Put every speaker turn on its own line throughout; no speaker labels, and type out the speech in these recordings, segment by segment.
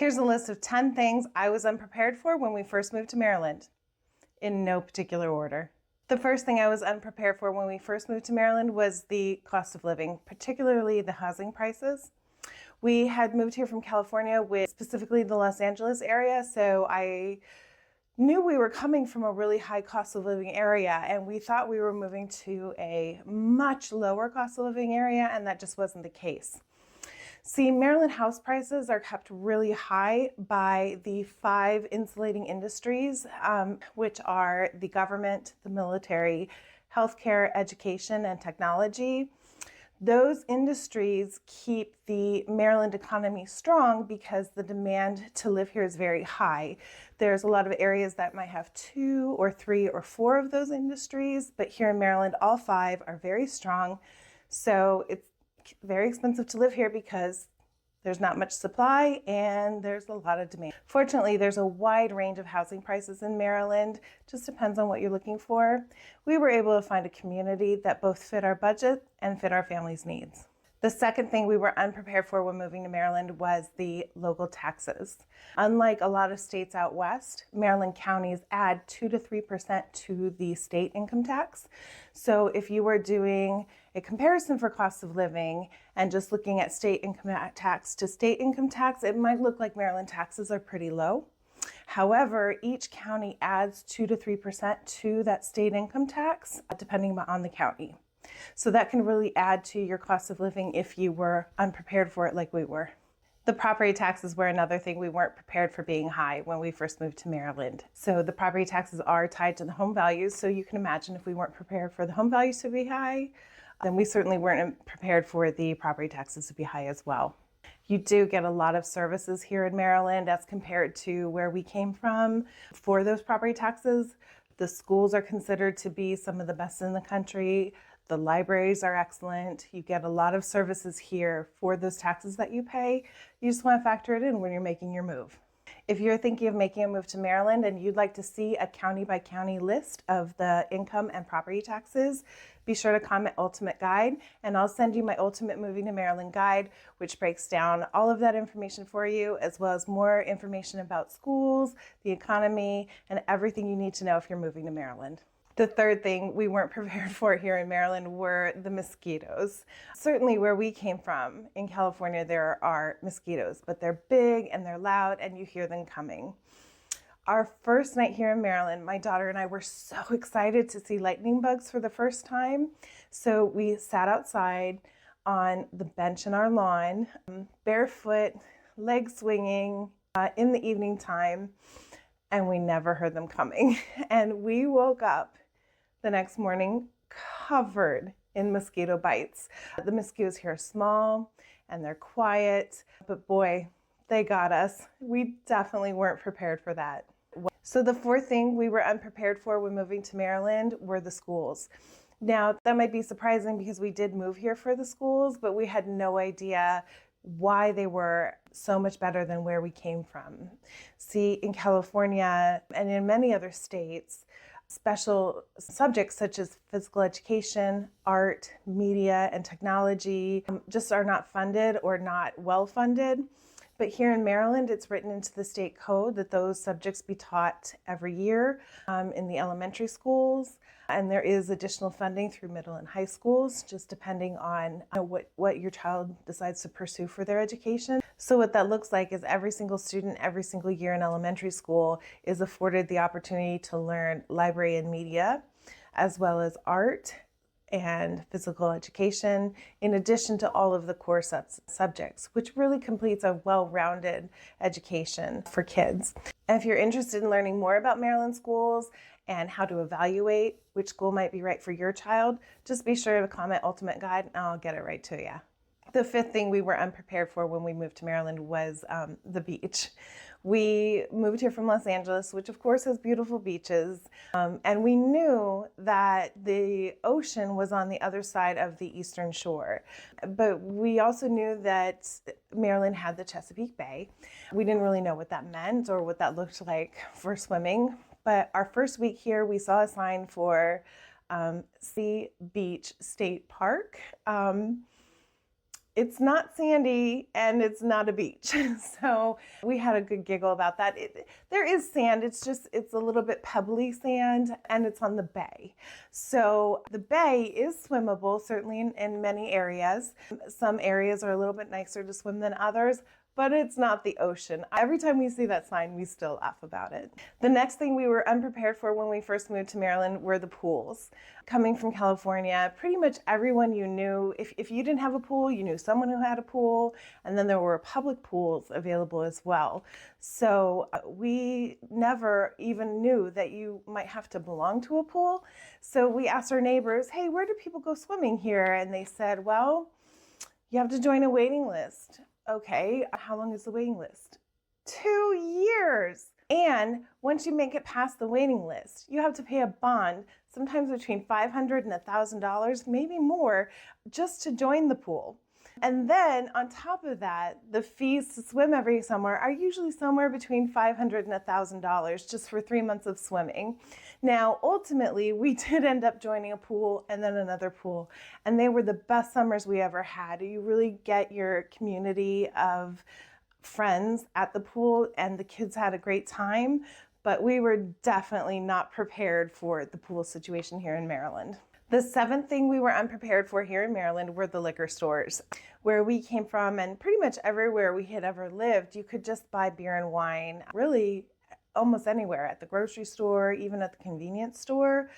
Here's a list of 10 things I was unprepared for when we first moved to Maryland, in no particular order. The first thing I was unprepared for when we first moved to Maryland was the cost of living, particularly the housing prices. We had moved here from California, with specifically the Los Angeles area, so I knew we were coming from a really high cost of living area, and we thought we were moving to a much lower cost of living area, and that just wasn't the case. See, Maryland house prices are kept really high by the 5 insulating industries, which are the government, the military, healthcare, education, and technology. Those industries keep the Maryland economy strong because the demand to live here is very high. There's a lot of areas that might have 2 or 3 or 4 of those industries, but here in Maryland, all 5 are very strong. So it's very expensive to live here because there's not much supply and there's a lot of demand. Fortunately, there's a wide range of housing prices in Maryland. Just depends on what you're looking for. We were able to find a community that both fit our budget and fit our family's needs. The second thing we were unprepared for when moving to Maryland was the local taxes. Unlike a lot of states out west, Maryland counties add 2 to 3% to the state income tax. So if you were doing a comparison for cost of living and just looking at state income tax to state income tax, it might look like Maryland taxes are pretty low. However, each county adds 2 to 3% to that state income tax, depending on the county. So that can really add to your cost of living if you were unprepared for it like we were. The property taxes were another thing we weren't prepared for being high when we first moved to Maryland. So the property taxes are tied to the home values. So you can imagine if we weren't prepared for the home values to be high, then we certainly weren't prepared for the property taxes to be high as well. You do get a lot of services here in Maryland as compared to where we came from for those property taxes. The schools are considered to be some of the best in the country. The libraries are excellent. You get a lot of services here for those taxes that you pay. You just want to factor it in when you're making your move. If you're thinking of making a move to Maryland and you'd like to see a county by county list of the income and property taxes, be sure to comment Ultimate Guide, and I'll send you my Ultimate Moving to Maryland Guide, which breaks down all of that information for you, as well as more information about schools, the economy, and everything you need to know if you're moving to Maryland. The third thing we weren't prepared for here in Maryland were the mosquitoes. Certainly where we came from in California, there are mosquitoes, but they're big and they're loud and you hear them coming. Our first night here in Maryland, my daughter and I were so excited to see lightning bugs for the first time. So we sat outside on the bench in our lawn, barefoot, legs swinging in the evening time, and we never heard them coming. And we woke up the next morning covered in mosquito bites. The mosquitoes here are small and they're quiet, but boy, they got us. We definitely weren't prepared for that. So the fourth thing we were unprepared for when moving to Maryland were the schools. Now, that might be surprising because we did move here for the schools, but we had no idea why they were so much better than where we came from. See, in California and in many other states, special subjects such as physical education, art, media, and technology just are not funded or not well funded. But here in Maryland, it's written into the state code that those subjects be taught every year in the elementary schools. And there is additional funding through middle and high schools, just depending on what your child decides to pursue for their education. So what that looks like is every single student, every single year in elementary school is afforded the opportunity to learn library and media, as well as art and physical education, in addition to all of the core subjects, which really completes a well-rounded education for kids. And if you're interested in learning more about Maryland schools and how to evaluate which school might be right for your child, just be sure to comment Ultimate Guide and I'll get it right to you. The fifth thing we were unprepared for when we moved to Maryland was the beach. We moved here from Los Angeles, which of course has beautiful beaches, and we knew that the ocean was on the other side of the eastern shore. But we also knew that Maryland had the Chesapeake Bay. We didn't really know what that meant or what that looked like for swimming, but our first week here, we saw a sign for Sea Beach State Park. It's not sandy and it's not a beach. So we had a good giggle about that. There is sand, it's a little bit pebbly sand, and it's on the bay. So the bay is swimmable, certainly in many areas. Some areas are a little bit nicer to swim than others, but it's not the ocean. Every time we see that sign, we still laugh about it. The next thing we were unprepared for when we first moved to Maryland were the pools. Coming from California, pretty much everyone you knew, if you didn't have a pool, you knew someone who had a pool, and then there were public pools available as well. So we never even knew that you might have to belong to a pool. So we asked our neighbors, hey, where do people go swimming here? And they said, well, you have to join a waiting list. Okay, how long is the waiting list? 2 years. And once you make it past the waiting list, you have to pay a bond, sometimes between $500 and $1,000, maybe more, just to join the pool. And then on top of that, the fees to swim every summer are usually somewhere between $500 and $1,000 just for 3 months of swimming. Now, ultimately, we did end up joining a pool and then another pool, and they were the best summers we ever had. You really get your community of friends at the pool, and the kids had a great time, but we were definitely not prepared for the pool situation here in Maryland. The seventh thing we were unprepared for here in Maryland were the liquor stores. Where we came from, and pretty much everywhere we had ever lived, you could just buy beer and wine really almost anywhere, at the grocery store, even at the convenience store,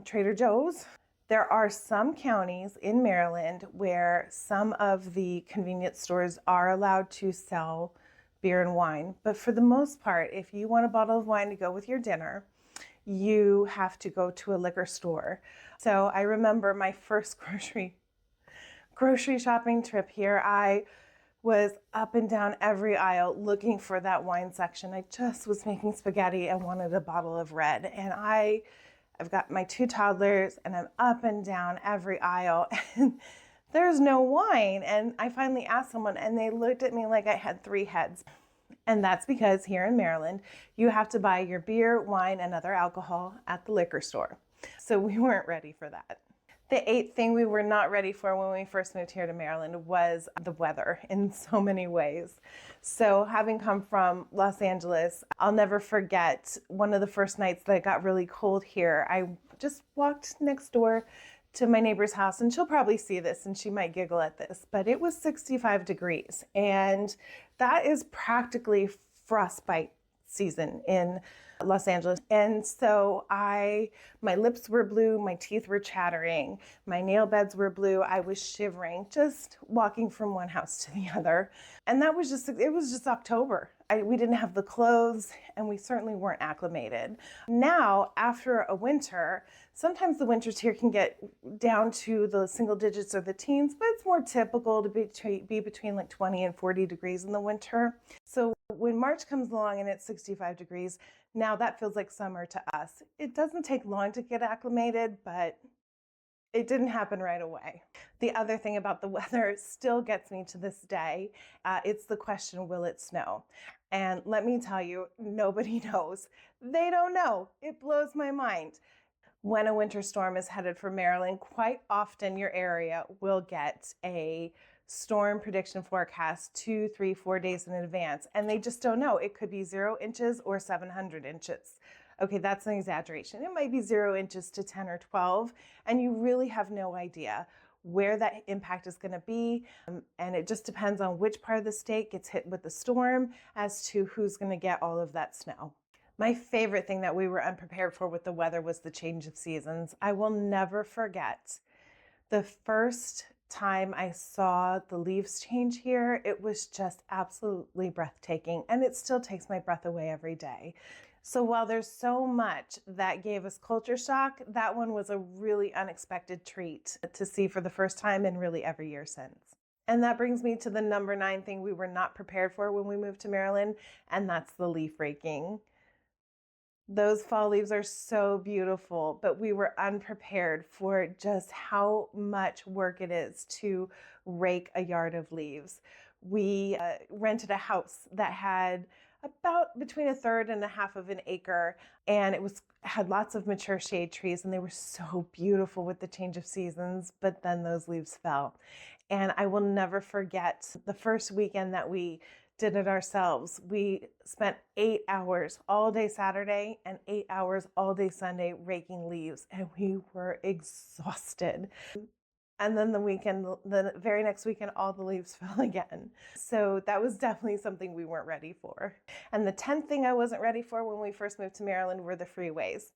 Trader Joe's. There are some counties in Maryland where some of the convenience stores are allowed to sell beer and wine. But for the most part, if you want a bottle of wine to go with your dinner, you have to go to a liquor store. So I remember my first grocery shopping trip here. I was up and down every aisle looking for that wine section. I just was making spaghetti and wanted a bottle of red. And I've got my 2 toddlers and I'm up and down every aisle and there's no wine. And I finally asked someone and they looked at me like I had 3 heads. And that's because here in Maryland, you have to buy your beer, wine, and other alcohol at the liquor store. So we weren't ready for that. The 8th thing we were not ready for when we first moved here to Maryland was the weather in so many ways. So having come from Los Angeles, I'll never forget one of the first nights that it got really cold here. I just walked next door to my neighbor's house, and she'll probably see this and she might giggle at this, but it was 65 degrees, and that is practically frostbite season in Los Angeles. And so my lips were blue, my teeth were chattering, my nail beds were blue. I was shivering just walking from one house to the other. And it was just October. We didn't have the clothes and we certainly weren't acclimated. Now, after a winter, sometimes the winters here can get down to the single digits or the teens, but it's more typical to be between like 20 and 40 degrees in the winter. So when March comes along and it's 65 degrees, now that feels like summer to us. It doesn't take long to get acclimated, but it didn't happen right away. The other thing about the weather still gets me to this day. It's the question, will it snow? And let me tell you, nobody knows. They don't know. It blows my mind. When a winter storm is headed for Maryland, quite often your area will get a storm prediction forecast 2, 3, 4 days in advance, and they just don't know. It could be 0 inches or 700 inches. Okay, that's an exaggeration. It might be 0 inches to 10 or 12, and you really have no idea where that impact is going to be. And it just depends on which part of the state gets hit with the storm as to who's going to get all of that snow. My favorite thing that we were unprepared for with the weather was the change of seasons. I will never forget the first time I saw the leaves change here. It was just absolutely breathtaking, and it still takes my breath away every day. So while there's so much that gave us culture shock, that one was a really unexpected treat to see for the first time and really every year since. And that brings me to the number 9 thing we were not prepared for when we moved to Maryland, and that's the leaf raking. Those fall leaves are so beautiful, but we were unprepared for just how much work it is to rake a yard of leaves. We rented a house that had about between 1/3 and 1/2 of an acre, and it had lots of mature shade trees, and they were so beautiful with the change of seasons, but then those leaves fell. And I will never forget the first weekend that we did it ourselves. We spent 8 hours all day Saturday and 8 hours all day Sunday raking leaves, and we were exhausted. And then the very next weekend, all the leaves fell again. So that was definitely something we weren't ready for. And the 10th thing I wasn't ready for when we first moved to Maryland were the freeways.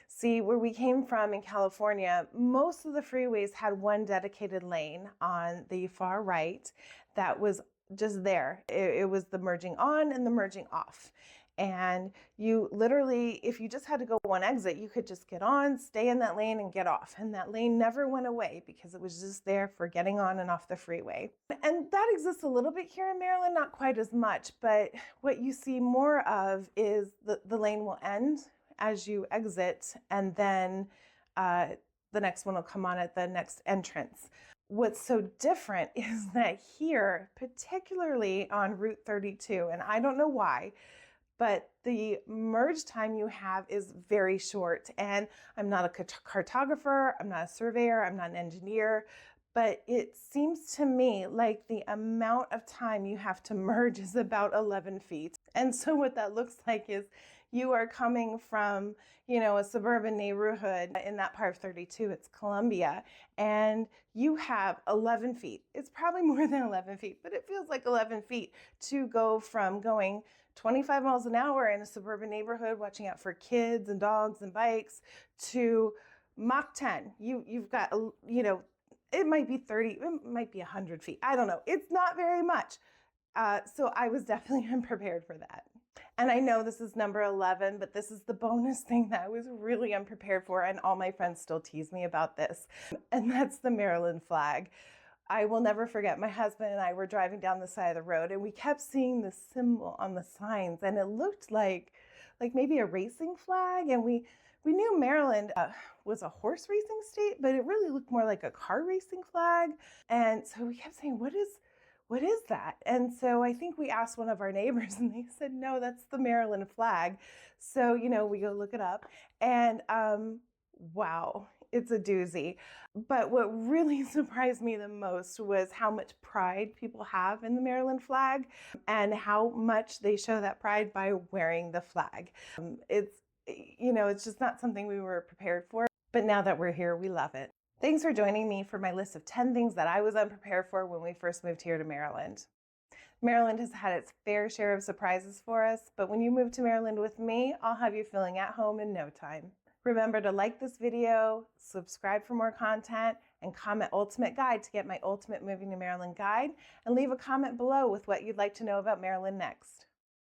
See, where we came from in California, most of the freeways had one dedicated lane on the far right that was just there. It was the merging on and the merging off. And you literally, if you just had to go one exit, you could just get on, stay in that lane, and get off. And that lane never went away because it was just there for getting on and off the freeway. And that exists a little bit here in Maryland, not quite as much, but what you see more of is the lane will end as you exit, and then the next one will come on at the next entrance. What's so different is that here, particularly on Route 32, and I don't know why, but the merge time you have is very short. And I'm not a cartographer, I'm not a surveyor, I'm not an engineer, but it seems to me like the amount of time you have to merge is about 11 feet. And so what that looks like is you are coming from, a suburban neighborhood in that part of 32, it's Columbia, and you have 11 feet. It's probably more than 11 feet, but it feels like 11 feet to go from going 25 miles an hour in a suburban neighborhood, watching out for kids and dogs and bikes, to Mach 10. You've got, it might be 30, it might be 100 feet. I don't know. It's not very much. So I was definitely unprepared for that. And I know this is number 11, but this is the bonus thing that I was really unprepared for, and all my friends still tease me about this, and that's the Maryland flag. I will never forget, my husband and I were driving down the side of the road, and we kept seeing this symbol on the signs, and it looked like maybe a racing flag, and we knew Maryland was a horse racing state, but it really looked more like a car racing flag. And so we kept saying, what is that? And so I think we asked one of our neighbors, and they said, no, that's the Maryland flag. So, we go look it up, and wow, it's a doozy. But what really surprised me the most was how much pride people have in the Maryland flag and how much they show that pride by wearing the flag. It's just not something we were prepared for, but now that we're here, we love it. Thanks for joining me for my list of 10 things that I was unprepared for when we first moved here to Maryland. Maryland has had its fair share of surprises for us, but when you move to Maryland with me, I'll have you feeling at home in no time. Remember to like this video, subscribe for more content, and comment Ultimate Guide to get my Ultimate Moving to Maryland guide, and leave a comment below with what you'd like to know about Maryland next.